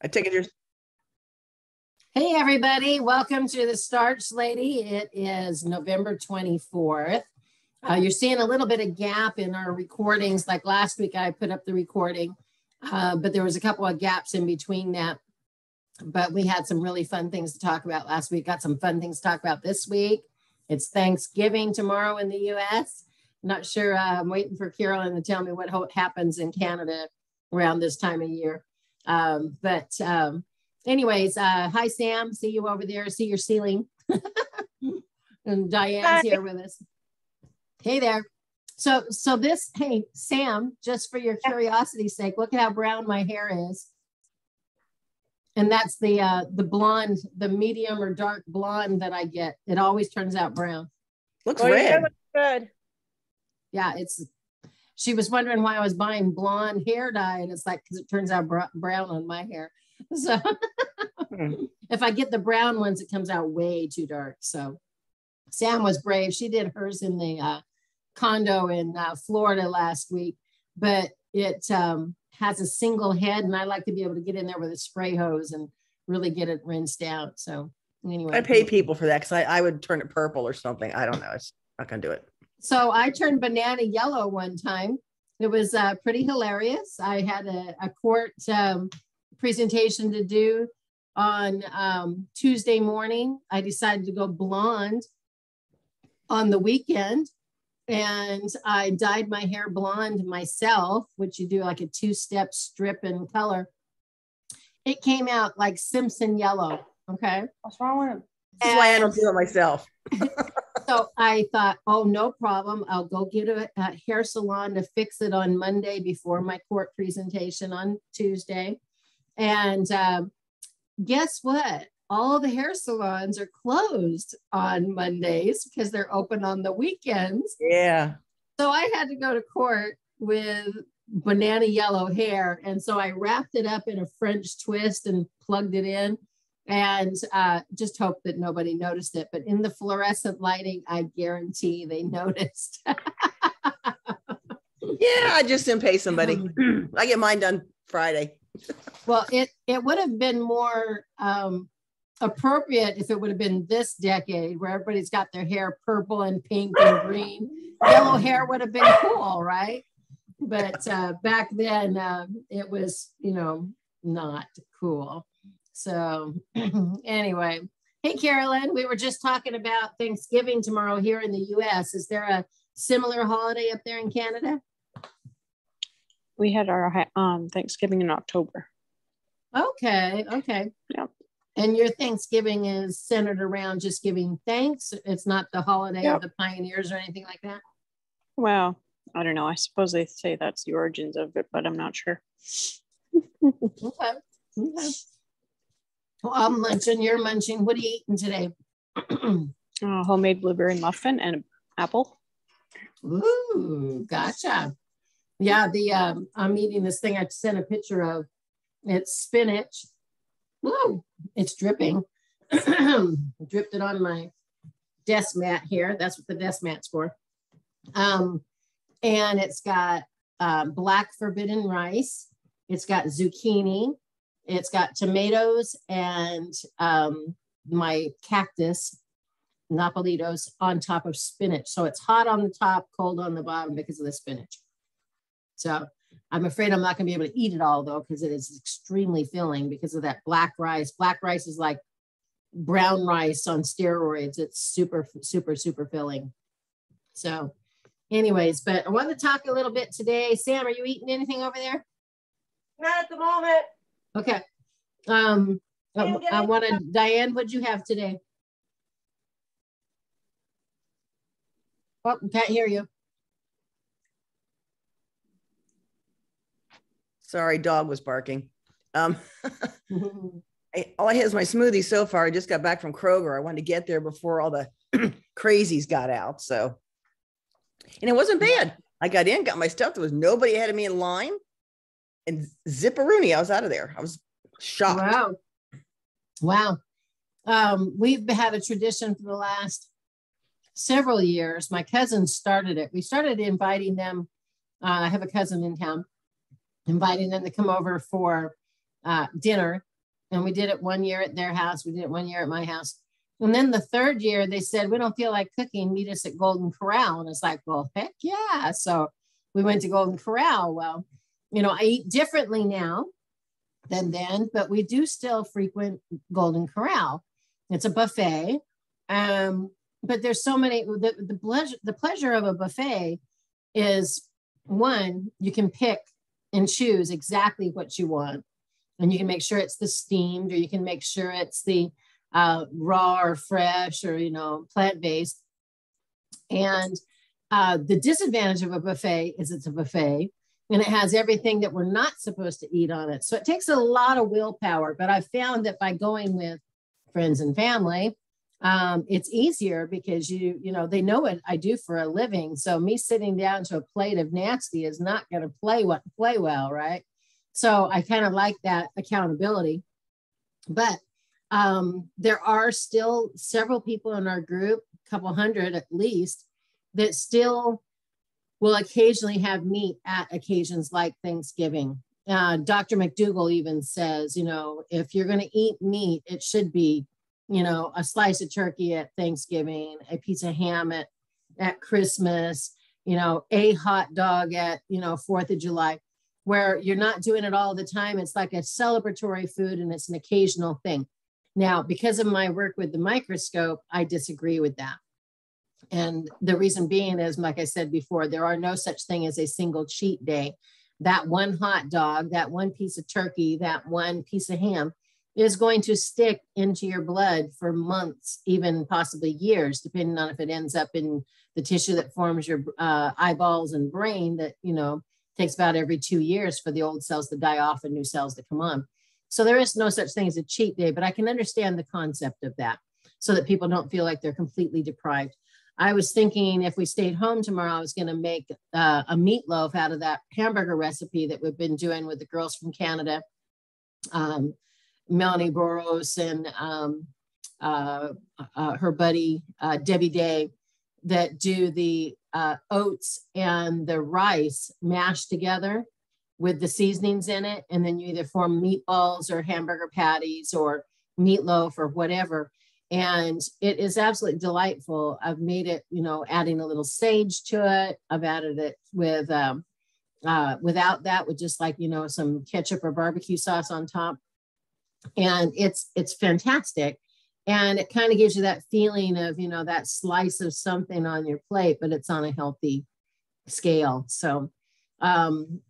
I take it yours. Hey, everybody. Welcome to the Starch Lady. It is November 24th. You're seeing a little bit of gap in our recordings. Like last week, I put up the recording, but there was a couple of gaps in between that. But we had some really fun things to talk about last week. Got some fun things to talk about this week. It's Thanksgiving tomorrow in the U.S. Not sure. I'm waiting for Carolyn to tell me what happens in Canada around this time of year. Anyways, hi, Sam. See you over there. See your ceiling. And Diane's here with us. Hey there. So this, hey, Sam, just for your curiosity's sake, look at how brown my hair is. And that's the blonde, the medium or dark blonde that I get. It always turns out brown. Looks red. Looks good. Yeah, she was wondering why I was buying blonde hair dye. And it's like, because it turns out brown on my hair. So if I get the brown ones, it comes out way too dark. So Sam was brave. She did hers in the condo in Florida last week, but it has a single head, and I like to be able to get in there with a spray hose and really get it rinsed out. So anyway, I pay people for that because I would turn it purple or something. I don't know. It's not gonna do it. So I turned banana yellow one time. It was pretty hilarious. I had a court presentation to do on Tuesday morning. I decided to go blonde on the weekend, and I dyed my hair blonde myself, which you do like a 2-step strip in color. It came out like Simpson yellow. Okay. What's wrong with him? This is why I don't do it myself. So I thought, oh, no problem. I'll go get a hair salon to fix it on Monday before my court presentation on Tuesday. And guess what? All the hair salons are closed on Mondays because they're open on the weekends. Yeah. So I had to go to court with banana yellow hair. And so I wrapped it up in a French twist and plugged it in, and just hoped that nobody noticed it. But in the fluorescent lighting, I guarantee they noticed. Yeah, I just didn't pay somebody. I get mine done Friday. Well, it would have been more appropriate if it would have been this decade where everybody's got their hair purple and pink and green. Yellow hair would have been cool, right? But back then it was, not cool. So anyway, hey, Carolyn, we were just talking about Thanksgiving tomorrow here in the U.S. Is there a similar holiday up there in Canada? We had our Thanksgiving in October. Okay. Yep. And your Thanksgiving is centered around just giving thanks. It's not the holiday of the pioneers or anything like that. Well, I don't know. I suppose they say that's the origins of it, but I'm not sure. Okay. Well, I'm munching. You're munching. What are you eating today? Homemade blueberry muffin and an apple. Ooh, gotcha. Yeah, I'm eating this thing I sent a picture of. It's spinach. Woo, it's dripping. Dripped it on my desk mat here. That's what the desk mat's for. And it's got black forbidden rice. It's got zucchini. It's got tomatoes and my cactus, Napolitos, on top of spinach. So it's hot on the top, cold on the bottom because of the spinach. So I'm afraid I'm not going to be able to eat it all, though, because it is extremely filling because of that black rice. Black rice is like brown rice on steroids. It's super, super, super filling. So anyways, but I want to talk a little bit today. Sam, are you eating anything over there? Not at the moment. Okay. I wanted, Diane, what'd you have today? Oh, can't hear you. Sorry, dog was barking. All I had is my smoothie so far. I just got back from Kroger. I wanted to get there before all the crazies got out. So, and it wasn't bad. I got in, got my stuff. There was nobody ahead of me in line, and zipperoonie, I was out of there. I was shocked. Wow. We've had a tradition for the last several years. My cousin started it. We started inviting them. I have a cousin in town, inviting them to come over for dinner And we did it 1 year at their house. We did it 1 year at my house. And then the third year, they said, we don't feel like cooking. Meet us at Golden Corral. And it's like, well, heck yeah. So we went to Golden Corral. Well, you know, I eat differently now than then, but we do still frequent Golden Corral. It's a buffet. But there's so many, the pleasure of a buffet is, one, you can pick and choose exactly what you want. And you can make sure it's the steamed, or you can make sure it's the raw or fresh, or, you know, plant-based. And the disadvantage of a buffet is it's a buffet and it has everything that we're not supposed to eat on it. So it takes a lot of willpower, but I found that by going with friends and family, it's easier because you know, they know what I do for a living. So me sitting down to a plate of nasty is not going to play well, right? So I kind of like that accountability. But there are still several people in our group, a couple hundred at least, that still will occasionally have meat at occasions like Thanksgiving. Dr. McDougall even says, you know, if you're going to eat meat, it should be, you know, a slice of turkey at Thanksgiving, a piece of ham at Christmas, you know, a hot dog at, you know, 4th of July, where you're not doing it all the time. It's like a celebratory food and it's an occasional thing. Now, because of my work with the microscope, I disagree with that. And the reason being is, like I said before, there are no such thing as a single cheat day. That one hot dog, that one piece of turkey, that one piece of ham is going to stick into your blood for months, even possibly years, depending on if it ends up in the tissue that forms your eyeballs and brain that, you know, takes about every 2 years for the old cells to die off and new cells to come on. So there is no such thing as a cheat day, but I can understand the concept of that so that people don't feel like they're completely deprived. I was thinking if we stayed home tomorrow, I was going to make a meatloaf out of that hamburger recipe that we've been doing with the girls from Canada, Melanie Boros and her buddy, Debbie Day, that do the oats and the rice mashed together with the seasonings in it. And then you either form meatballs or hamburger patties or meatloaf or whatever. And it is absolutely delightful. I've made it, you know, adding a little sage to it. I've added it with, without that, with just like, you know, some ketchup or barbecue sauce on top. And it's fantastic. And it kind of gives you that feeling of, you know, that slice of something on your plate, but it's on a healthy scale. So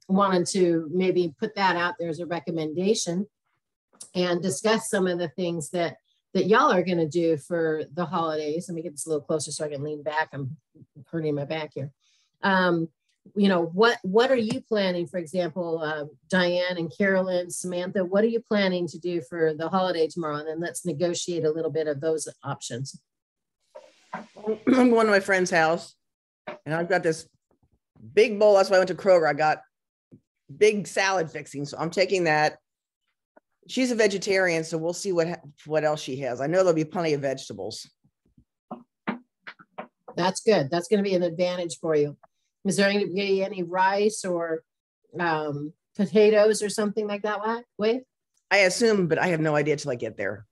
wanted to maybe put that out there as a recommendation and discuss some of the things that y'all are going to do for the holidays. Let me get this a little closer so I can lean back. I'm hurting my back here. You know, what are you planning, for example, Diane and Carolyn, Samantha, what are you planning to do for the holiday tomorrow? And then let's negotiate a little bit of those options. I'm going to my friend's house and I've got this big bowl. That's why I went to Kroger. I got big salad fixing. So I'm taking that. She's a vegetarian, so we'll see what else she has. I know there'll be plenty of vegetables. That's good. That's going to be an advantage for you. Is there going to be any rice or potatoes or something like that? Wait. I assume, but I have no idea till I get there.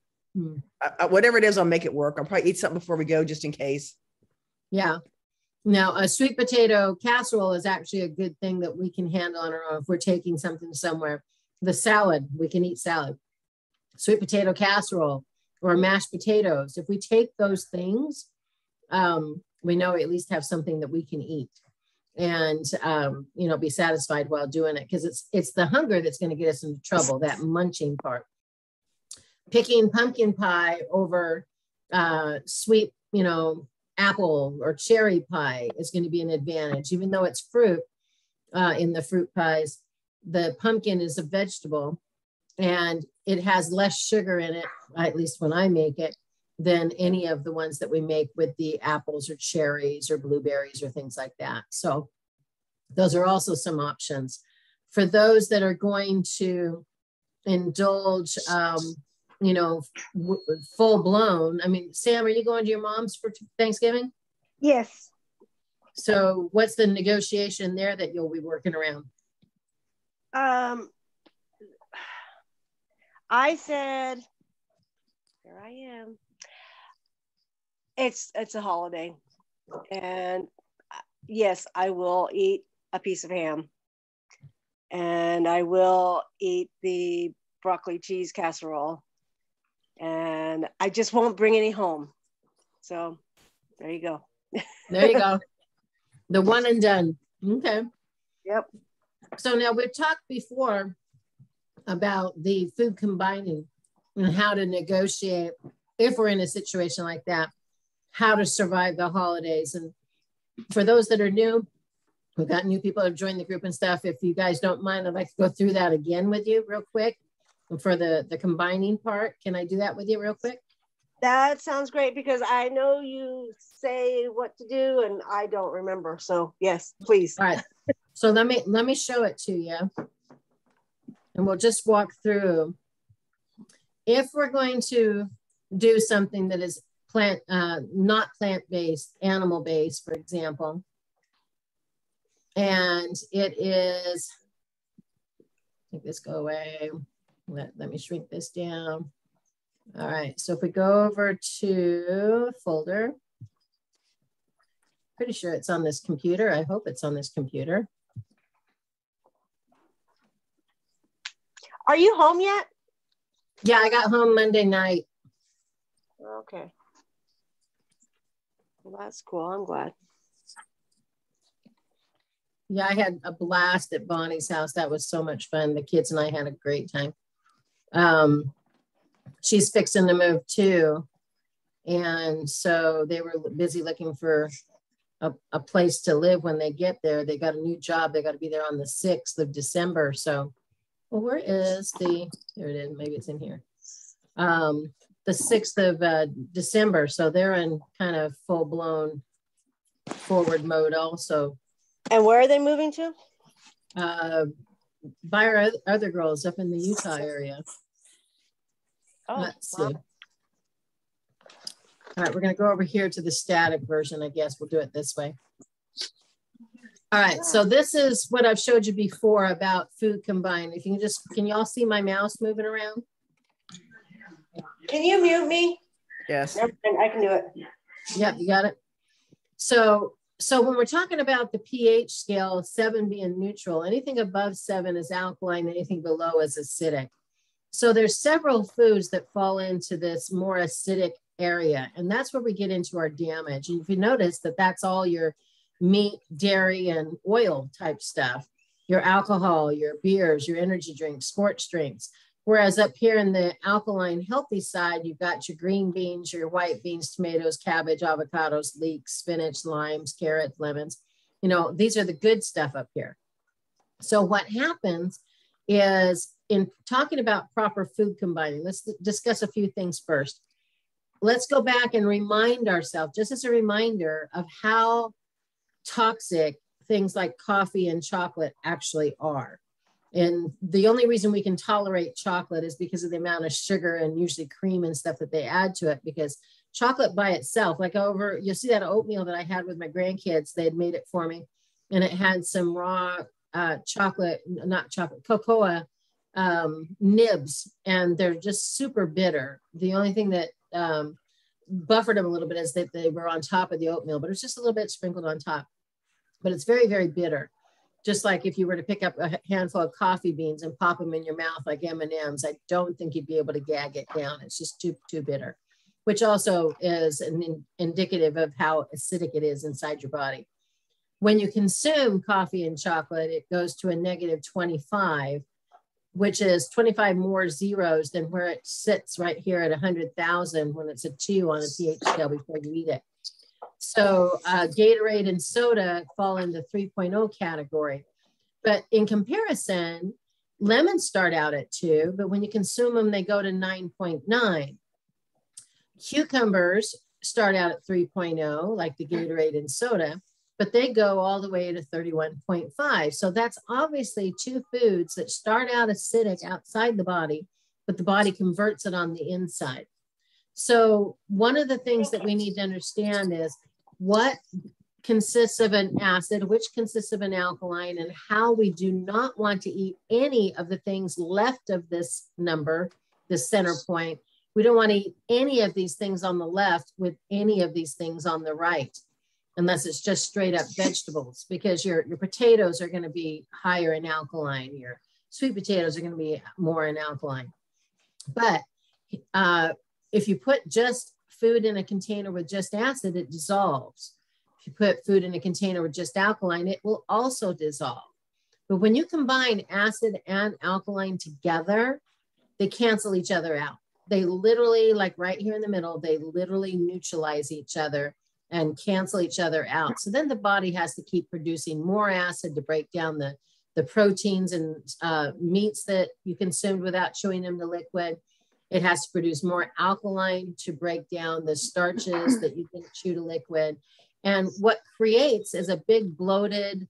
Whatever it is, I'll make it work. I'll probably eat something before we go, just in case. Yeah. Now, a sweet potato casserole is actually a good thing that we can handle on our own if we're taking something somewhere. The salad, we can eat salad. Sweet potato casserole or mashed potatoes. If we take those things, we know we at least have something that we can eat and, you know, be satisfied while doing it, because it's the hunger that's going to get us into trouble, that munching part. Picking pumpkin pie over sweet, you know, apple or cherry pie is going to be an advantage, even though it's fruit in the fruit pies. The pumpkin is a vegetable and it has less sugar in it, at least when I make it, than any of the ones that we make with the apples or cherries or blueberries or things like that. So those are also some options. For those that are going to indulge, you know, full blown. I mean, Sam, are you going to your mom's for Thanksgiving? Yes. So what's the negotiation there that you'll be working around? I said, here I am. It's a holiday, and yes, I will eat a piece of ham, and I will eat the broccoli cheese casserole, and I just won't bring any home. So there you go. There you go. The one and done. Okay. Yep. So now we've talked before about the food combining and how to negotiate if we're in a situation like that, how to survive the holidays. And for those that are new, we've got new people who have joined the group and stuff. If you guys don't mind, I'd like to go through that again with you real quick for the combining part. Can I do that with you real quick? That sounds great, because I know you say what to do and I don't remember. So yes, please. All right. So let me show it to you. And we'll just walk through. If we're going to do something that is not plant-based, animal-based, for example, and it is, make this go away. Let me shrink this down. All right, so if we go over to folder, pretty sure it's on this computer. I hope it's on this computer. Are you home yet? Yeah, I got home Monday night. Okay. Well, that's cool. I'm glad. Yeah, I had a blast at Bonnie's house. That was so much fun. The kids and I had a great time. She's fixing to move too. And so they were busy looking for a place to live when they get there. They got a new job. They got to be there on the 6th of December. So, well, where is the, there it is. Maybe it's in here. The 6th of December. So they're in kind of full blown forward mode also. And where are they moving to? By our other girls up in the Utah area. Oh, let's see. wow. All right, we're going to go over here to the static version. I guess we'll do it this way. All right, so this is what I've showed you before about food combined. If you can just, can y'all see my mouse moving around? Can you mute me? Yes. Never mind, I can do it. Yep, you got it. So when we're talking about the pH scale, 7 being neutral, anything above 7 is alkaline, anything below is acidic. So there's several foods that fall into this more acidic area, and that's where we get into our damage. And if you notice that that's all your meat, dairy, and oil type stuff, your alcohol, your beers, your energy drinks, sports drinks. Whereas up here in the alkaline healthy side, you've got your green beans, your white beans, tomatoes, cabbage, avocados, leeks, spinach, limes, carrots, lemons. You know, these are the good stuff up here. So what happens is, in talking about proper food combining, let's discuss a few things first. Let's go back and remind ourselves, just as a reminder, of how toxic things like coffee and chocolate actually are. And the only reason we can tolerate chocolate is because of the amount of sugar and usually cream and stuff that they add to it, because chocolate by itself, like over, you'll see that oatmeal that I had with my grandkids, they had made it for me. And it had some raw chocolate, not chocolate, cocoa nibs, and they're just super bitter. The only thing that buffered them a little bit is that they were on top of the oatmeal, but it's just a little bit sprinkled on top. But it's very, very bitter. Just like if you were to pick up a handful of coffee beans and pop them in your mouth like M&Ms, I don't think you'd be able to gag it down. It's just too bitter, which also is indicative of how acidic it is inside your body. When you consume coffee and chocolate, it goes to a negative 25, which is 25 more zeros than where it sits right here at 100,000 when it's a 2 on a pH scale before you eat it. So Gatorade and soda fall in the 3.0 category. But in comparison, lemons start out at 2, but when you consume them, they go to 9.9. Cucumbers start out at 3.0, like the Gatorade and soda, but they go all the way to 31.5. So that's obviously 2 foods that start out acidic outside the body, but the body converts it on the inside. So one of the things that we need to understand is what consists of an acid, which consists of an alkaline, and how we do not want to eat any of the things left of this number the center point. We don't want to eat any of these things on the left with any of these things on the right, unless it's just straight up vegetables, because your potatoes are going to be higher in alkaline. Your sweet potatoes are going to be more in alkaline. But if you put just food in a container with just acid, it dissolves. If you put food in a container with just alkaline, it will also dissolve. But when you combine acid and alkaline together, they cancel each other out. They literally, like right here in the middle, they literally neutralize each other and cancel each other out. So then the body has to keep producing more acid to break down the proteins and meats that you consumed without chewing them to liquid. It has to produce more alkaline to break down the starches that you didn't chew to liquid. And what creates is a big bloated,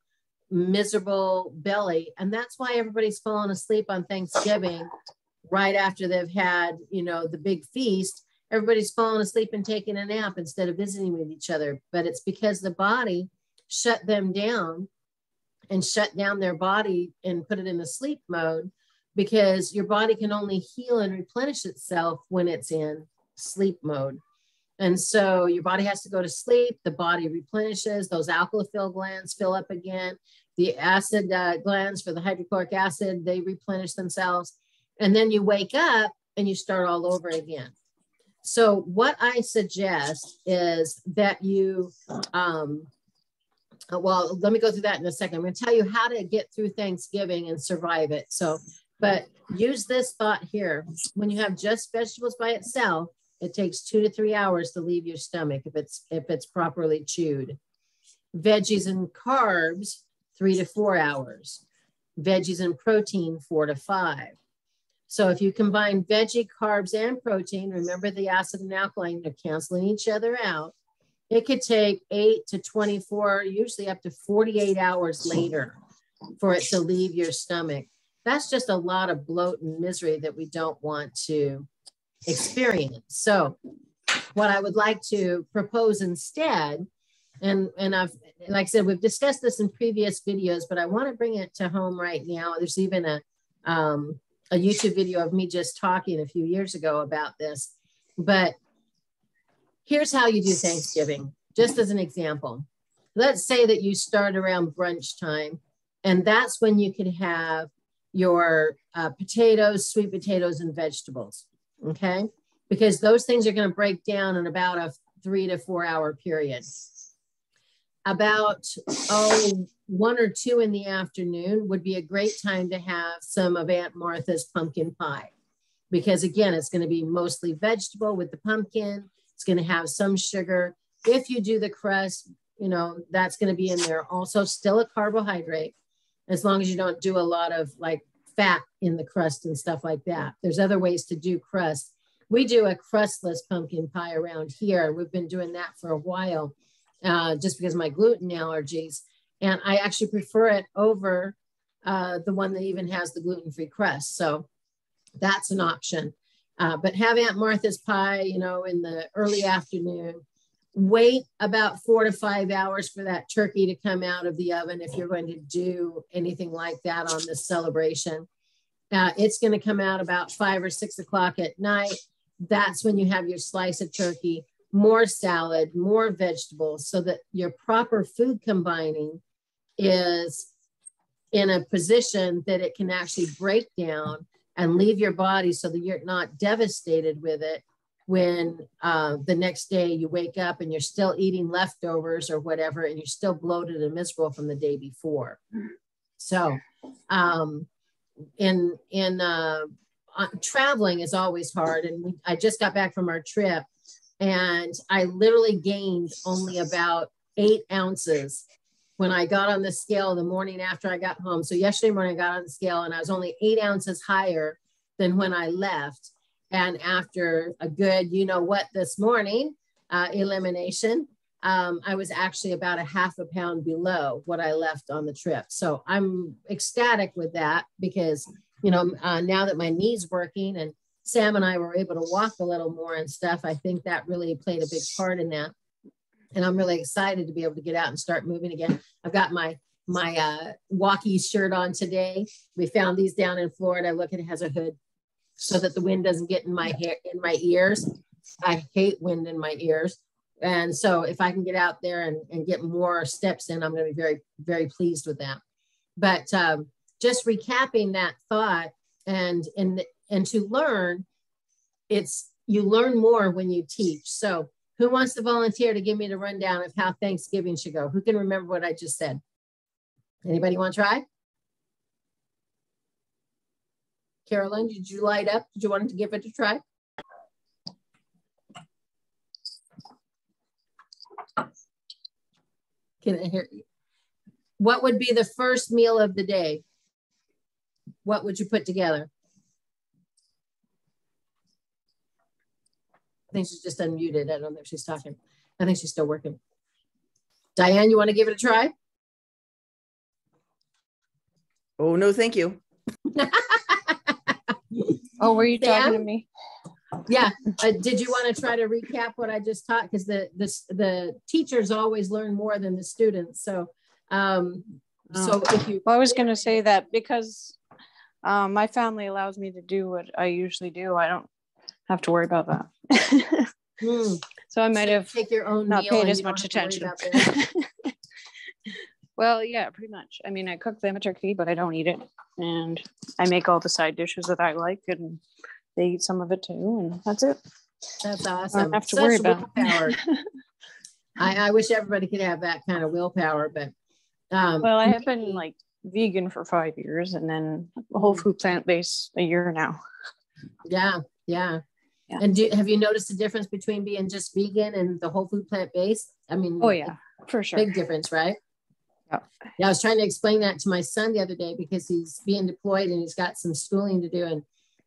miserable belly. And that's why everybody's falling asleep on Thanksgiving right after they've had, you know, the big feast. Everybody's falling asleep and taking a nap instead of visiting with each other. But it's because the body shut them down and shut down their body and put it in a sleep mode, because your body can only heal and replenish itself when it's in sleep mode. And so your body has to go to sleep. The body replenishes. Those alkalophil glands fill up again. The acid glands for the hydrochloric acid, they replenish themselves. And then you wake up and you start all over again. So what I suggest is that you, well, let me go through that in a second. I'm going to tell you how to get through Thanksgiving and survive it. So, but use this thought here. When you have just vegetables by itself, it takes 2 to 3 hours to leave your stomach if it's properly chewed. Veggies and carbs, 3 to 4 hours. Veggies and protein, 4 to 5. So if you combine veggie, carbs, and protein, remember the acid and alkaline are canceling each other out. It could take 8 to 24, usually up to 48 hours later for it to leave your stomach. That's just a lot of bloat and misery that we don't want to experience. So what I would like to propose instead, and I've, like I said, we've discussed this in previous videos, but I want to bring it to home right now. There's even a YouTube video of me just talking a few years ago about this, but here's how you do Thanksgiving, just as an example. Let's say that you start around brunch time, and that's when you could have your potatoes, sweet potatoes, and vegetables, okay? Because those things are going to break down in about a 3 to 4 hour period. About 1 or 2 in the afternoon would be a great time to have some of Aunt Martha's pumpkin pie, because again, it's going to be mostly vegetable with the pumpkin. It's going to have some sugar. If you do the crust, you know, that's going to be in there also, still a carbohydrate, as long as you don't do a lot of like fat in the crust and stuff like that. There's other ways to do crust. We do a crustless pumpkin pie around here. We've been doing that for a while. Just because of my gluten allergies. And I actually prefer it over the one that even has the gluten-free crust. So that's an option. But have Aunt Martha's pie, you know, in the early afternoon. Wait about 4 to 5 hours for that turkey to come out of the oven if you're going to do anything like that on this celebration. It's going to come out about 5 or 6 o'clock at night. That's when you have your slice of turkey, more salad, more vegetables, so that your proper food combining is in a position that it can actually break down and leave your body so that you're not devastated with it when the next day you wake up and you're still eating leftovers or whatever, and you're still bloated and miserable from the day before. So traveling is always hard. And I just got back from our trip, and I literally gained only about 8 ounces when I got on the scale the morning after I got home. So yesterday morning I got on the scale and I was only 8 ounces higher than when I left. And after a good, you know what, this morning elimination, I was actually about a half a pound below what I left on the trip. So I'm ecstatic with that because, you know, now that my knee's working and Sam and I were able to walk a little more and stuff, I think that really played a big part in that. And I'm really excited to be able to get out and start moving again. I've got my walkie shirt on today. We found these down in Florida. Look, it has a hood. so that the wind doesn't get in my hair, in my ears. I hate wind in my ears. And so if I can get out there and get more steps in, I'm going to be very, very pleased with that. But just recapping that thought and to learn, you learn more when you teach. So who wants to volunteer to give me the rundown of how Thanksgiving should go? Who can remember what I just said? Anybody want to try? Carolyn, did you light up? Did you want to give it a try? Can I hear you? What would be the first meal of the day? What would you put together? I think she's just unmuted. I don't know if she's talking. I think she's still working. Diane, you want to give it a try? Oh, no, thank you. Oh, were you Sam? talking to me? Yeah. Did you want to try to recap what I just taught? Because the teachers always learn more than the students. So, if you, Well, I was going to say that because my family allows me to do what I usually do. I don't have to worry about that. So I might have take your own not meal paid and as you don't much have to worry attention. about that. Well, yeah, pretty much. I mean, I cook them a turkey, but I don't eat it. And I make all the side dishes that I like, and they eat some of it too, and that's it. That's I awesome. don't have to Such worry about willpower. I wish everybody could have that kind of willpower, but well, I have been like vegan for 5 years, and then whole food plant-based a year now. Yeah. And have you noticed the difference between being just vegan and the whole food plant-based? I mean, Oh yeah, for sure. big difference, right? Yeah, I was trying to explain that to my son the other day because he's being deployed and he's got some schooling to do,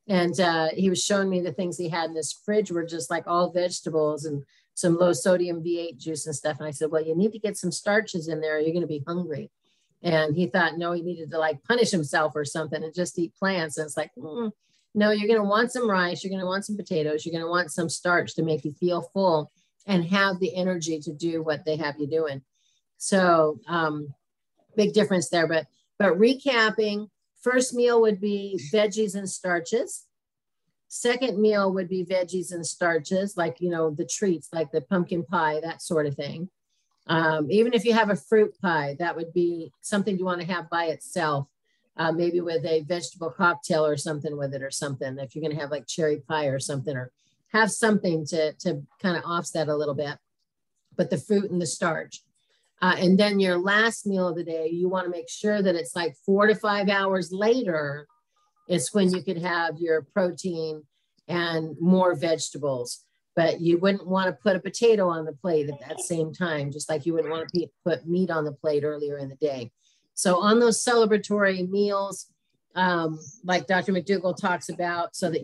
and he was showing me the things he had in his fridge were just like all vegetables and some low sodium V8 juice and stuff. And I said, well, you need to get some starches in there, or you're going to be hungry. And he thought, no, he needed to like punish himself or something and just eat plants. And it's like, no, you're going to want some rice, you're going to want some potatoes, you're going to want some starch to make you feel full and have the energy to do what they have you doing. So big difference there. But recapping, first meal would be veggies and starches. Second meal would be veggies and starches, like, the treats, like the pumpkin pie, that sort of thing. Even if you have a fruit pie, that would be something you want to have by itself, maybe with a vegetable cocktail or something with it or something. If you're going to have like cherry pie or something, or have something to kind of offset a little bit, but the fruit and the starch. And then your last meal of the day, you want to make sure that it's like 4 to 5 hours later is when you could have your protein and more vegetables. But you wouldn't want to put a potato on the plate at that same time, just like you wouldn't want to put meat on the plate earlier in the day. So on those celebratory meals, like Dr. McDougall talks about, so that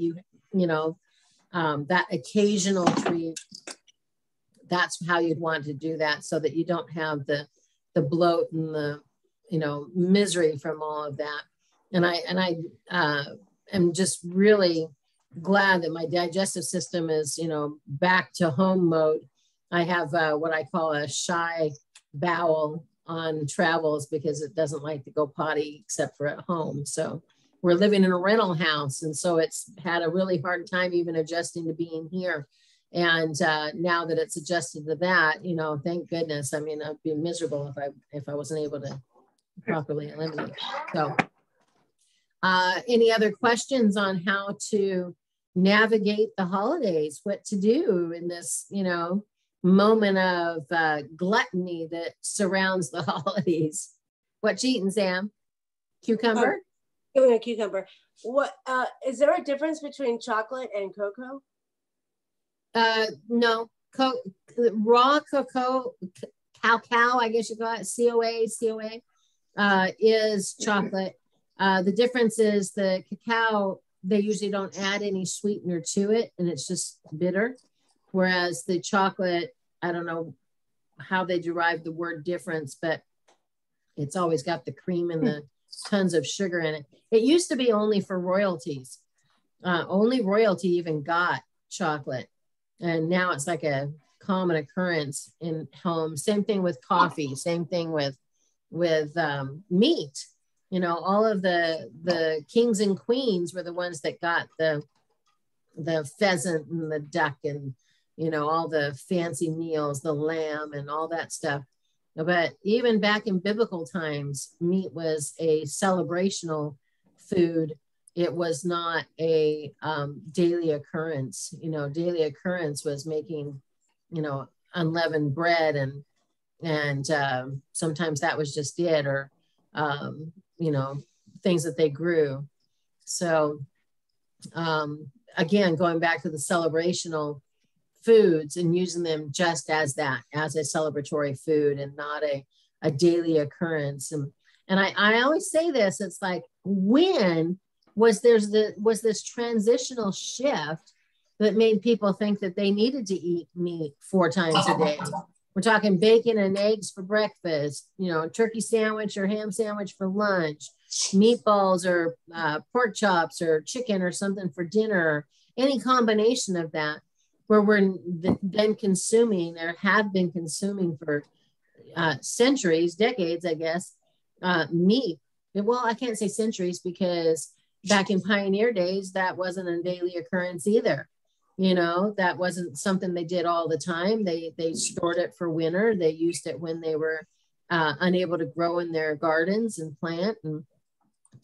that occasional treat, that's how you'd want to do that, so that you don't have the bloat and the misery from all of that. And I am just really glad that my digestive system is back to home mode. I have what I call a shy bowel on travels because it doesn't like to go potty except for at home. So we're living in a rental house, and so it's had a really hard time even adjusting to being here. And now that it's adjusted to that, thank goodness. I mean, I'd be miserable if I wasn't able to properly eliminate. So any other questions on how to navigate the holidays, what to do in this, moment of gluttony that surrounds the holidays? What you eating, Sam? Cucumber? Give me a cucumber. What is there a difference between chocolate and cocoa? No, raw cocoa, cacao, I guess you call it, COA, is chocolate. The difference is the cacao, they usually don't add any sweetener to it, and it's just bitter. Whereas the chocolate, I don't know how they derive the word difference, but it's always got the cream and the tons of sugar in it. It used to be only for royalties. Only royalty even got chocolate. And now it's like a common occurrence in homes. Same thing with coffee, same thing with meat. You know, all of the kings and queens were the ones that got the pheasant and the duck and, you know, all the fancy meals, the lamb and all that stuff. But even back in biblical times, meat was a celebrational food. It was not a daily occurrence. You know, daily occurrence was making, you know, unleavened bread, and sometimes that was just it, or you know, things that they grew. So again, going back to the celebrational foods and using them just as that, as a celebratory food and not a daily occurrence. And I always say this, it's like, when was this transitional shift that made people think that they needed to eat meat 4 times a day? We're talking bacon and eggs for breakfast, you know, turkey sandwich or ham sandwich for lunch, meatballs or pork chops or chicken or something for dinner, any combination of that, where we're then consuming, or have been consuming for centuries, decades, I guess, meat. Well, I can't say centuries, because back in pioneer days, that wasn't a daily occurrence either. You know, that wasn't something they did all the time. They stored it for winter. They used it when they were unable to grow in their gardens and plant, and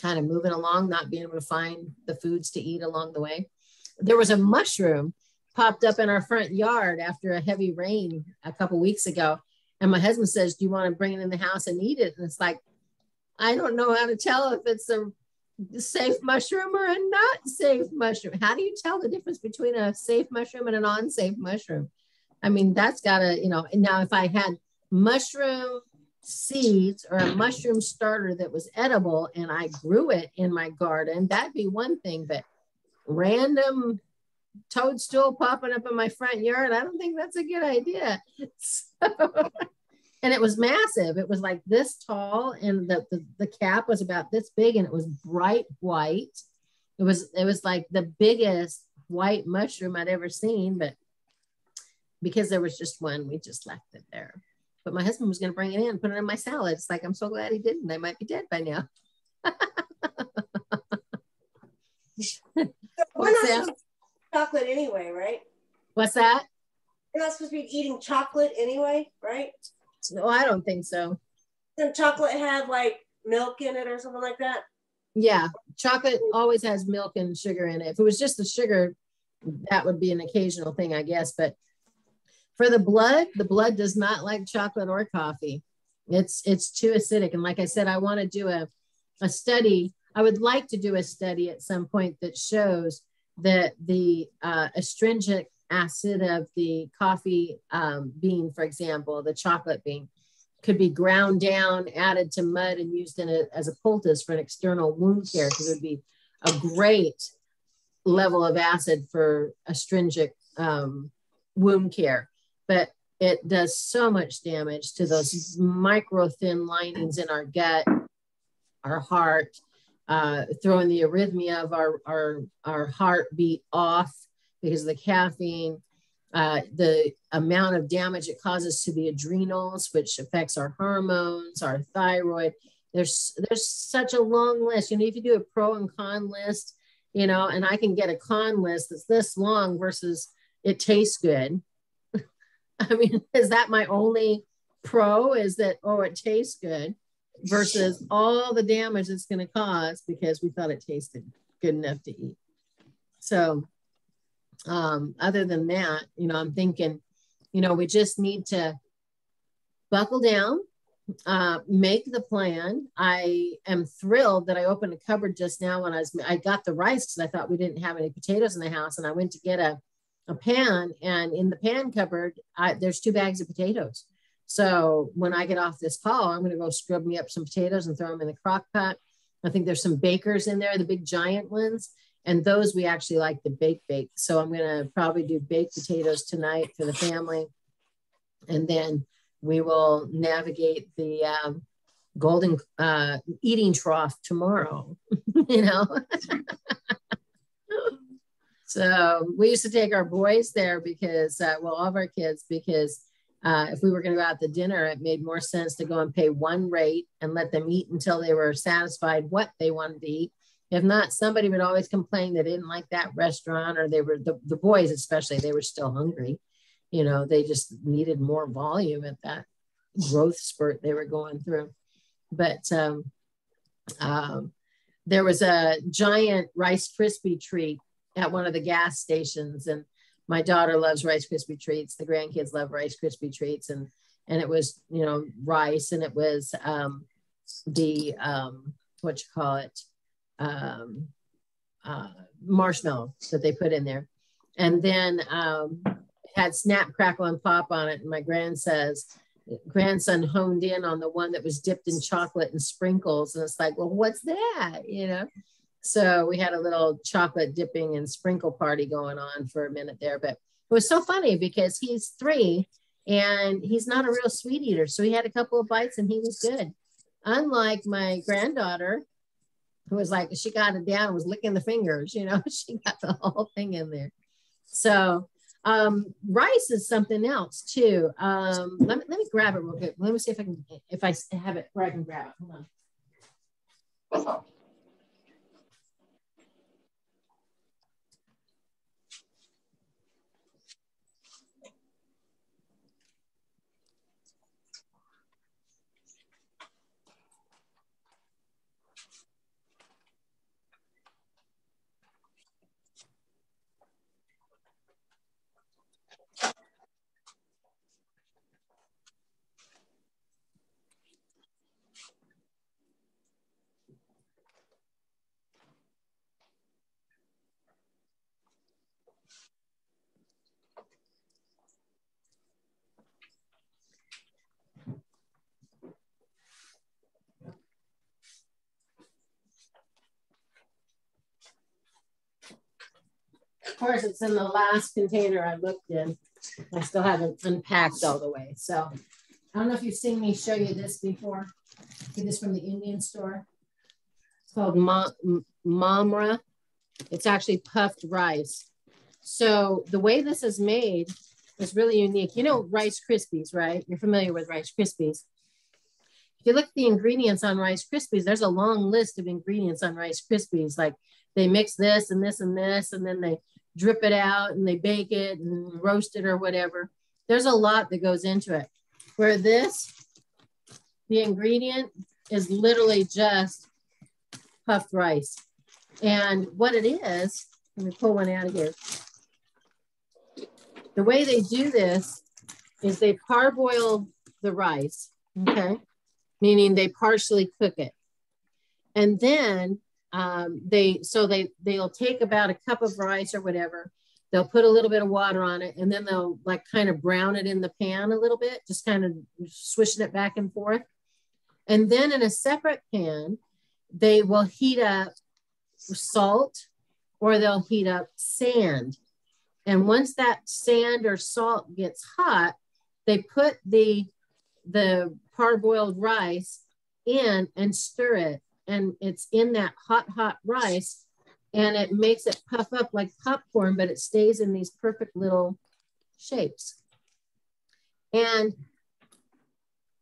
kind of moving along, not being able to find the foods to eat along the way. There was a mushroom popped up in our front yard after a heavy rain a couple weeks ago. And my husband says, do you want to bring it in the house and eat it? And it's like, I don't know how to tell if it's a safe mushroom or a not safe mushroom. How do you tell the difference between a safe mushroom and a non-safe mushroom? I mean, that's gotta, you know, and now if I had mushroom seeds or a mushroom starter that was edible and I grew it in my garden, that'd be one thing, but random toadstool popping up in my front yard, I don't think that's a good idea. So, and it was massive. It was like this tall, and the cap was about this big, and it was bright white. It was like the biggest white mushroom I'd ever seen, but because there was just one, we just left it there. But my husband was going to bring it in, put it in my salad. It's like, I'm so glad he didn't. I might be dead by now. We're not supposed to eat chocolate anyway, right? What's that? We're not supposed to be eating chocolate anyway, right? No, I don't think so. Doesn't chocolate have like milk in it or something like that? Yeah, chocolate always has milk and sugar in it. If it was just the sugar, that would be an occasional thing, I guess. But for the blood does not like chocolate or coffee. It's too acidic. And like I said, I want to do a study. I would like to do a study at some point that shows that the astringent acid of the coffee bean, for example, the chocolate bean, could be ground down, added to mud, and used in it as a poultice for an external wound care, because it would be a great level of acid for astringent wound care. But it does so much damage to those micro thin linings in our gut, our heart, throwing the arrhythmia of our heartbeat off because of the caffeine, the amount of damage it causes to the adrenals, which affects our hormones, our thyroid. There's such a long list. You know, if you do a pro and con list, you know, and I can get a con list that's this long versus it tastes good. I mean, is that my only pro? Is that, oh, it tastes good, versus all the damage it's going to cause because we thought it tasted good enough to eat. So other than that, you know, I'm thinking, you know, we just need to buckle down, make the plan. I am thrilled that I opened a cupboard just now when I got the rice, because I thought we didn't have any potatoes in the house, and I went to get a pan, and in the pan cupboard, there's 2 bags of potatoes. So when I get off this call, I'm going to go scrub me up some potatoes and throw them in the crock pot. I think there's some bakers in there, the big giant ones. And those we actually like to bake. So I'm going to probably do baked potatoes tonight for the family. And then we will navigate the golden eating trough tomorrow, you know. So we used to take our boys there because, well, all of our kids, because If we were going to go out to dinner, it made more sense to go and pay one rate and let them eat until they were satisfied what they wanted to eat. If not, somebody would always complain they didn't like that restaurant, or they were, the boys especially, they were still hungry. You know, they just needed more volume at that growth spurt they were going through. But there was a giant Rice Krispie treat at one of the gas stations, and my daughter loves Rice Krispie treats. The grandkids love Rice Krispie treats, and it was, you know, rice, and it was what you call it, marshmallow that they put in there, and then it had Snap, Crackle, and Pop on it. And my grandson honed in on the one that was dipped in chocolate and sprinkles, and it's like, well, what's that, you know? So we had a little chocolate dipping and sprinkle party going on for a minute there. But it was so funny because he's 3 and he's not a real sweet eater. So he had a couple of bites and he was good. Unlike my granddaughter, who was like, she got it down and was licking the fingers, you know, she got the whole thing in there. So rice is something else too. Let me grab it real quick. Let me see if I have it where I can grab it. Hold on. Of course, it's in the last container I looked in. I still haven't unpacked all the way. So I don't know if you've seen me show you this before. Get this from the Indian store. It's called mamra. It's actually puffed rice. So the way this is made is really unique. You know Rice Krispies, right? You're familiar with Rice Krispies. If you look at the ingredients on Rice Krispies, there's a long list of ingredients on Rice Krispies. Like they mix this and this and this, and then they drip it out and they bake it and roast it or whatever. There's a lot that goes into it. Where this, the ingredient is literally just puffed rice. And what it is, let me pull one out of here. The way they do this is they parboil the rice, okay? Meaning they partially cook it. And then they'll take about a cup of rice or whatever. They'll put a little bit of water on it, and then they'll like kind of brown it in the pan a little bit, just kind of swishing it back and forth. And then in a separate pan, they will heat up salt, or they'll heat up sand. And once that sand or salt gets hot, they put the parboiled rice in and stir it. And it's in that hot rice, and it makes it puff up like popcorn, but it stays in these perfect little shapes. And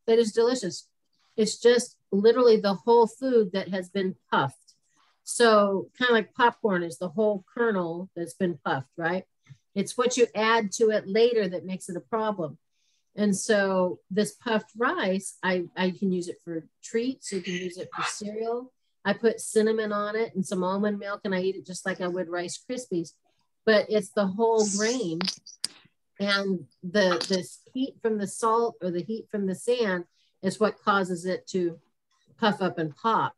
it is delicious. It's just literally the whole food that has been puffed. So kind of like popcorn is the whole kernel that's been puffed, right? It's what you add to it later that makes it a problem. And so this puffed rice, I can use it for treats. You can use it for cereal. I put cinnamon on it and some almond milk, and I eat it just like I would Rice Krispies. But it's the whole grain, and this heat from the salt or the heat from the sand is what causes it to puff up and pop.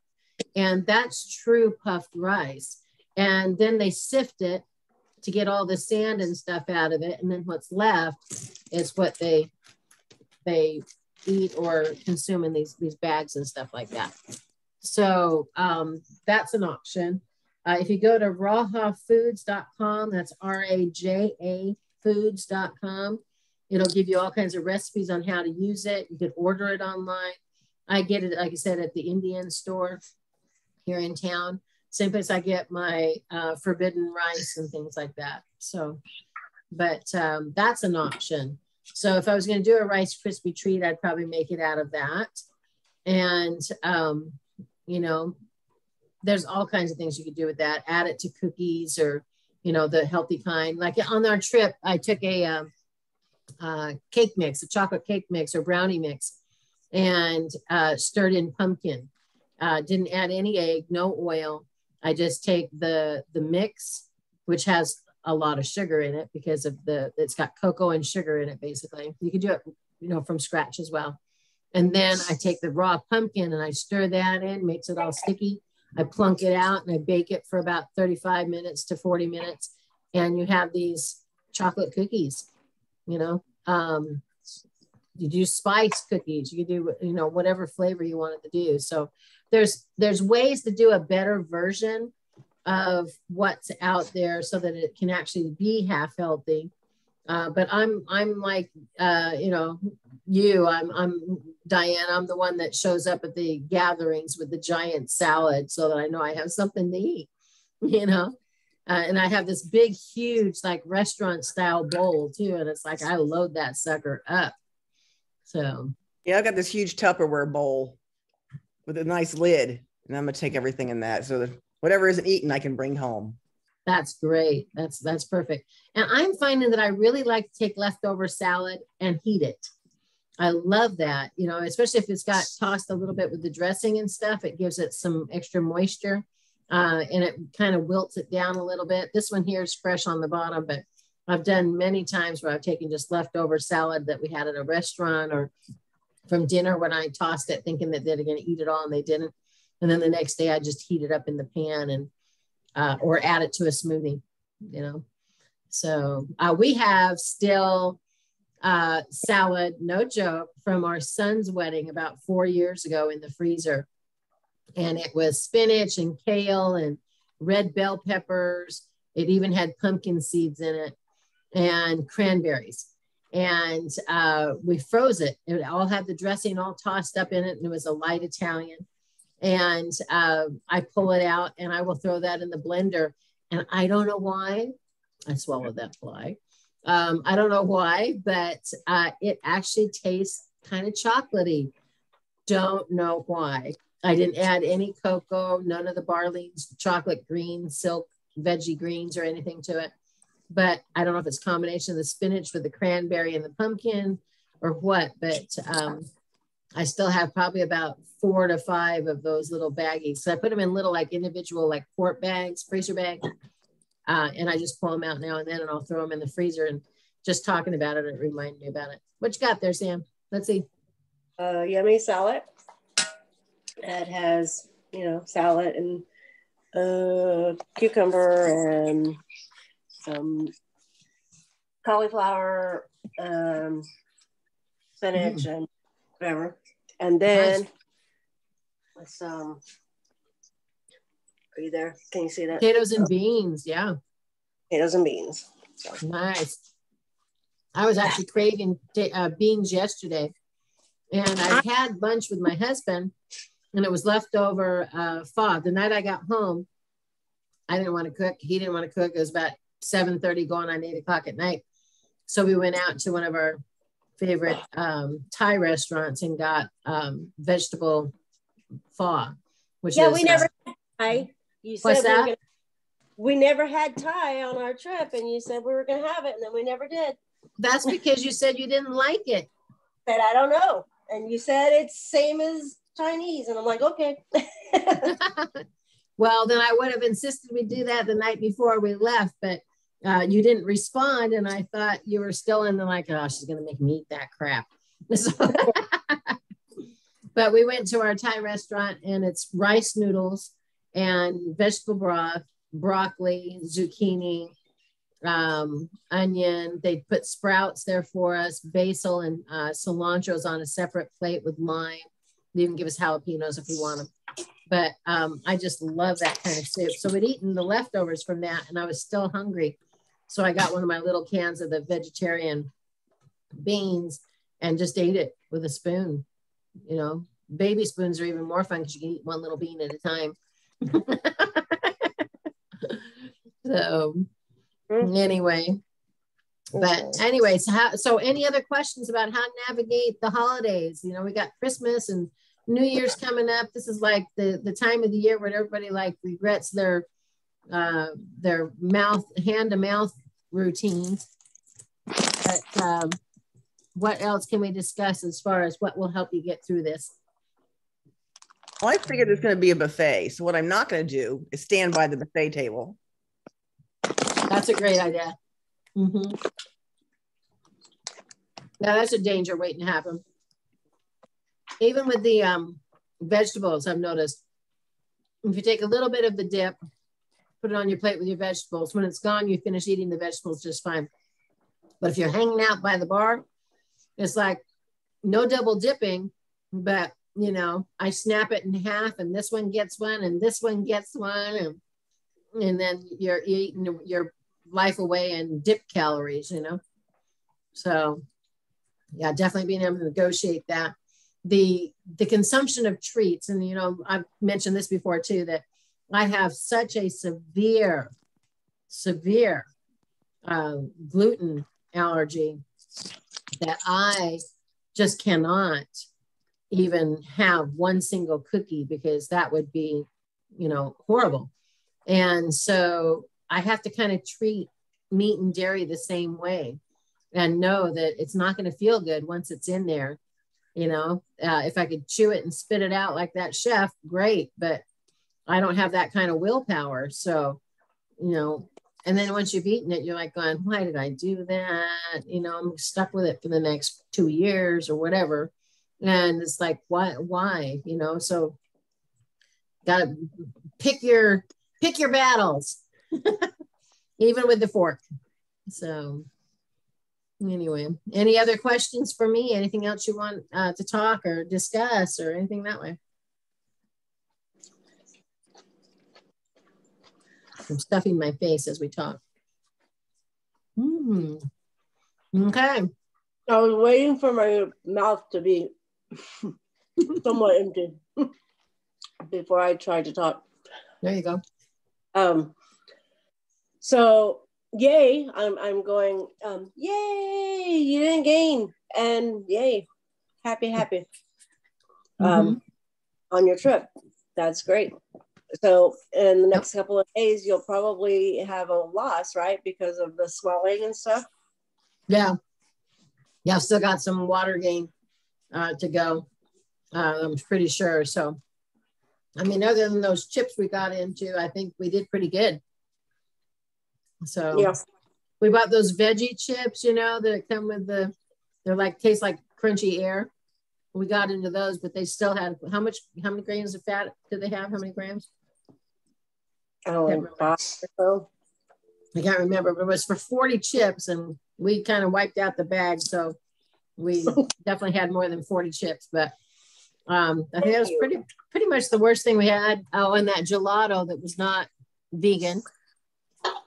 And that's true puffed rice. And then they sift it to get all the sand and stuff out of it. And then what's left is what they eat or consume in these bags and stuff like that. So that's an option. If you go to rajafoods.com, that's RAJA foods.com, it'll give you all kinds of recipes on how to use it. You can order it online. I get it, like I said, at the Indian store here in town. Same place I get my forbidden rice and things like that. So, but that's an option. So if I was going to do a Rice Krispie treat, I'd probably make it out of that. And, you know, there's all kinds of things you could do with that. Add it to cookies or, you know, the healthy kind. Like on our trip, I took a cake mix, a chocolate cake mix or brownie mix, and stirred in pumpkin. Didn't add any egg, no oil. I just take the mix, which has a lot of sugar in it because of it's got cocoa and sugar in it, basically. You can do it, you know, from scratch as well. And then I take the raw pumpkin and I stir that in, makes it all sticky. I plunk it out and I bake it for about 35 minutes to 40 minutes. And you have these chocolate cookies, you know. You do spice cookies, you can do, you know, whatever flavor you want it to do. So there's ways to do a better version of what's out there so that it can actually be half healthy. But I'm like, you know, I'm Diane. I'm the one that shows up at the gatherings with the giant salad so that I know I have something to eat, you know. And I have this big, huge, like restaurant style bowl too. And it's like, I load that sucker up. So. Yeah, I've got this huge Tupperware bowl with a nice lid, and I'm going to take everything in that. So that whatever isn't eaten, I can bring home. That's great. That's perfect. And I'm finding that I really like to take leftover salad and heat it. I love that, you know, especially if it's got tossed a little bit with the dressing and stuff, it gives it some extra moisture and it kind of wilts it down a little bit. This one here is fresh on the bottom, but I've done many times where I've taken just leftover salad that we had at a restaurant or from dinner when I tossed it thinking that they're going to eat it all and they didn't. And then the next day I just heat it up in the pan and or add it to a smoothie, you know. So we have still salad, no joke, from our son's wedding about 4 years ago in the freezer. And it was spinach and kale and red bell peppers. It even had pumpkin seeds in it and cranberries. And we froze it. It all had the dressing all tossed up in it, and it was a light Italian. And I pull it out and I will throw that in the blender. And I don't know why. I swallowed that fly. I don't know why, but it actually tastes kind of chocolatey. Don't know why. I didn't add any cocoa, none of the barley, chocolate greens, silk, veggie greens or anything to it. But I don't know if it's a combination of the spinach with the cranberry and the pumpkin or what, but I still have probably about 4 to 5 of those little baggies. So I put them in little like individual like quart bags, freezer bags. And I just pull them out now and then and I'll throw them in the freezer. And just talking about it, it reminded me about it. What you got there, Sam? Let's see. Yummy salad. It has, you know, salad and cucumber and some cauliflower, spinach and whatever. And then some, are you there? Can you see that? Potatoes and beans, yeah. Potatoes and beans. So. Nice. I was actually craving beans yesterday. And I had lunch with my husband and it was leftover pho. The night I got home, I didn't want to cook. He didn't want to cook. It was about 7:30 going on 8 o'clock at night. So we went out to one of our favorite Thai restaurants and got vegetable pho, which is, we never had Thai. You said what's that? We never had Thai on our trip, and you said we were going to have it, and then we never did. That's because you said you didn't like it. Said I don't know, and you said it's same as Chinese, and I'm like, okay. Well, then I would have insisted we do that the night before we left, but you didn't respond, and I thought you were still in the like, oh, she's going to make me eat that crap. So, but we went to our Thai restaurant, and it's rice noodles and vegetable broth, broccoli, zucchini, onion. They put sprouts there for us, basil and cilantro's on a separate plate with lime. They even give us jalapenos if we want them. But I just love that kind of soup. So we'd eaten the leftovers from that and I was still hungry. So I got one of my little cans of the vegetarian beans and just ate it with a spoon. You know, baby spoons are even more fun because you can eat one little bean at a time. So anyway, But anyways, so any other questions about how to navigate the holidays? You know, we got Christmas and New Year's coming up. This is like the time of the year when everybody like regrets their mouth, hand to mouth routine. But what else can we discuss as far as what will help you get through this? Well, I figured it's going to be a buffet. So what I'm not going to do is stand by the buffet table. That's a great idea. Mm-hmm. Yeah, that's a danger waiting to happen. Even with the vegetables, I've noticed, if you take a little bit of the dip, put it on your plate with your vegetables, when it's gone, you finish eating the vegetables just fine. But if you're hanging out by the bar, it's like no double dipping, but you know, I snap it in half and this one gets one and this one gets one. And then you're eating your life away in dip calories, you know? So yeah, definitely being able to negotiate that. The consumption of treats, and you know, I've mentioned this before too, that I have such a severe gluten allergy that I just cannot even have one single cookie, because that would be, you know, horrible. And so I have to kind of treat meat and dairy the same way and know that it's not going to feel good once it's in there. You know, if I could chew it and spit it out like that chef, great, but I don't have that kind of willpower. So, you know, and then once you've eaten it, you're like going, why did I do that? You know, I'm stuck with it for the next 2 years or whatever. And it's like, why, you know, so gotta pick your battles, even with the fork. So anyway, any other questions for me? Anything else you want to talk or discuss or anything that way? I'm stuffing my face as we talk. Okay. I was waiting for my mouth to be somewhat empty before I tried to talk. There you go. So yay, I'm going, yay, you didn't gain, and yay, happy on your trip. That's great. So in the next couple of days, you'll probably have a loss, right? Because of the swelling and stuff. Yeah. Yeah, I've still got some water gain to go. I'm pretty sure. So, I mean, other than those chips we got into, I think we did pretty good. So yeah, we bought those veggie chips, you know, that come with they're like, taste like crunchy air. We got into those, but they still had, how many grams of fat did they have? How many grams? Oh, like 5 or so. I can't remember, but it was for 40 chips and we kind of wiped out the bag. So we definitely had more than 40 chips, but I think that was pretty much the worst thing we had. Oh, and that gelato that was not vegan.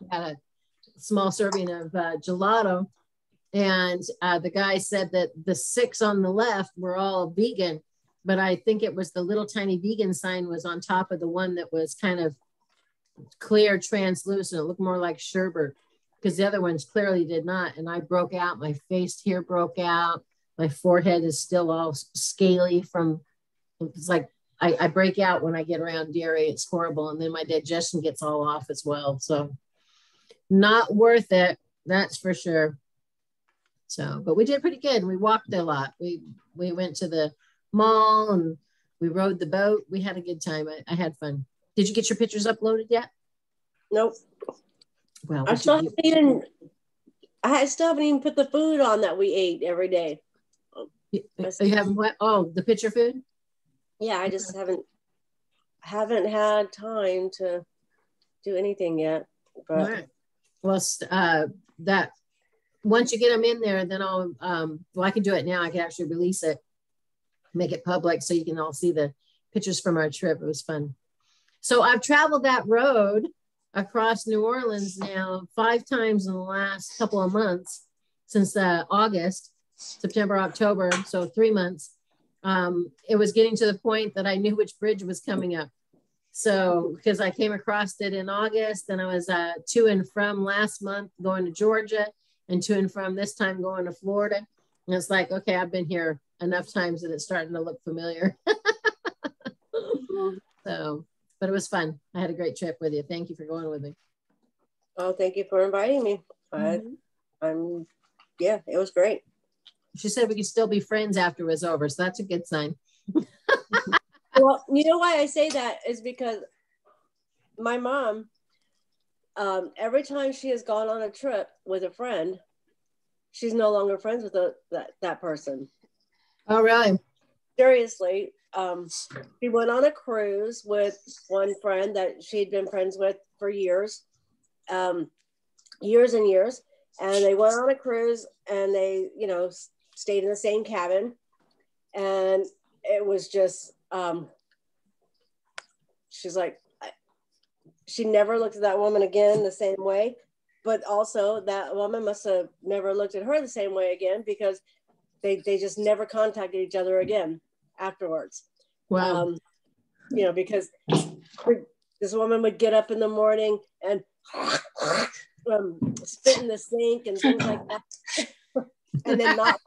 We had a small serving of gelato, and the guy said that the 6 on the left were all vegan, but I think it was the little tiny vegan sign was on top of the one that was kind of clear, translucent. It looked more like sherbet, because the other ones clearly did not. And I broke out, my face here broke out, my forehead is still all scaly from, it's like I break out when I get around dairy. It's horrible. And then my digestion gets all off as well. So not worth it, that's for sure. So, but we did pretty good. We walked a lot. We went to the mall and we rode the boat. We had a good time. I had fun. Did you get your pictures uploaded yet? Nope. Well, I still haven't even put the food on that we ate every day. You haven't what? Oh, the picture food? Yeah, I just haven't had time to do anything yet. But all right. Well, that once you get them in there, then I'll well, I can do it now. I can actually release it, make it public so you can all see the pictures from our trip. It was fun. So I've traveled that road across New Orleans now 5 times in the last couple of months, since August, September, October, so 3 months. It was getting to the point that I knew which bridge was coming up. So because I came across it in August, and I was to and from last month going to Georgia, and to and from, this time going to Florida. And it's like, okay, I've been here enough times that it's starting to look familiar. So, but it was fun. I had a great trip with you. Thank you for going with me. Oh, thank you for inviting me. Yeah, it was great. She said we could still be friends after it was over. So that's a good sign. Well, you know why I say that is because my mom, every time she has gone on a trip with a friend, she's no longer friends with that person. Oh, really? Seriously. She went on a cruise with one friend that she'd been friends with for years, years and years. And they went on a cruise and they, you know, stayed in the same cabin. And it was just, she's like, she never looked at that woman again the same way. But also that woman must have never looked at her the same way again, because they just never contacted each other again afterwards. Wow. You know, because this woman would get up in the morning and spit in the sink and things like that. And then not.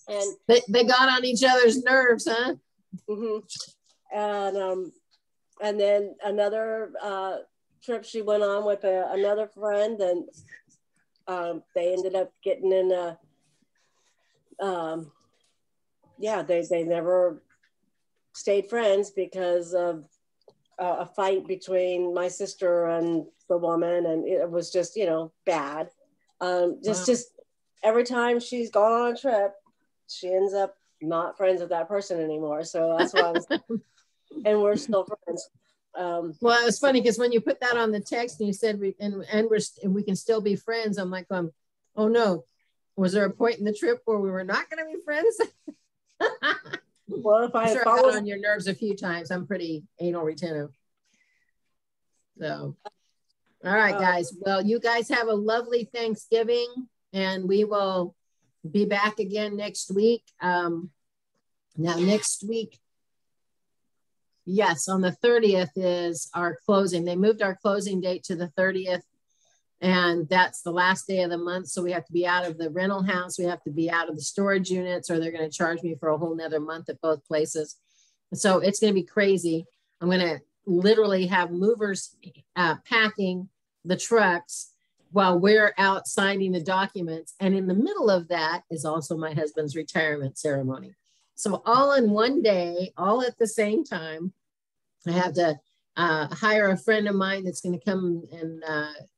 And they got on each other's nerves, huh? Mm-hmm. And then another trip she went on with another friend, and they ended up getting in they never stayed friends because of a fight between my sister and the woman, and it was just, you know, bad. Just every time she's gone on a trip, she ends up not friends with that person anymore. So that's why I was, and we're still friends. Well, it was funny because when you put that on the text and you said we can still be friends, I'm like, oh no, was there a point in the trip where we were not going to be friends? Well, if I got on your nerves a few times, I'm pretty anal retentive. So, all right, guys. Well, you guys have a lovely Thanksgiving, and we will be back again next week. Now, next week, yes, on the 30th is our closing. They moved our closing date to the 30th, and that's the last day of the month. So we have to be out of the rental house. We have to be out of the storage units, or they're going to charge me for a whole nother month at both places. So it's going to be crazy. I'm going to literally have movers packing the trucks while we're out signing the documents. And in the middle of that is also my husband's retirement ceremony. So all in one day, all at the same time. I have to hire a friend of mine that's going to come and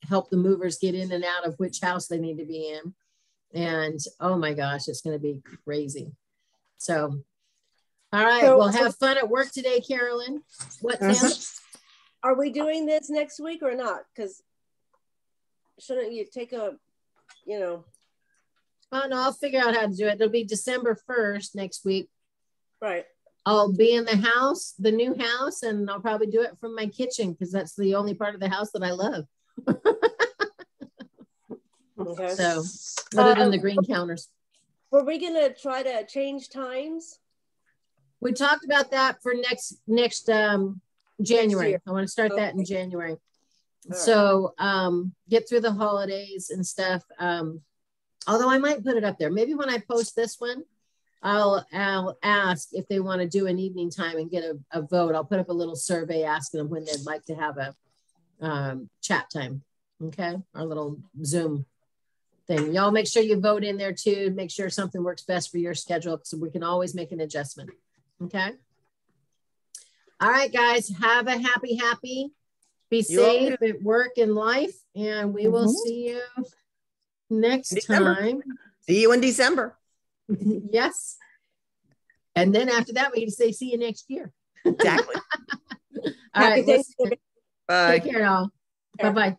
help the movers get in and out of which house they need to be in. And oh my gosh, it's going to be crazy. So, all right, well, have fun at work today, Carolyn. What, Tim? Are we doing this next week or not? Because shouldn't you take a, you know? Oh, no, I'll figure out how to do it. It'll be December 1st next week. Right. I'll be in the house, the new house, and I'll probably do it from my kitchen because that's the only part of the house that I love. Okay. So, other than the green counters. Were we going to try to change times? We talked about that for next January. I want to start that in January. All so get through the holidays and stuff. Although I might put it up there. Maybe when I post this one, I'll ask if they want to do an evening time and get a vote. I'll put up a little survey asking them when they'd like to have a chat time. Okay, our little Zoom thing. Y'all make sure you vote in there too. Make sure something works best for your schedule so we can always make an adjustment. Okay. All right, guys. Have a happy. Be safe at work and life, and we will see you next time. See you in December. Yes. And then after that, we can say, see you next year. Exactly. All right. Bye. Take care, y'all. Bye-bye.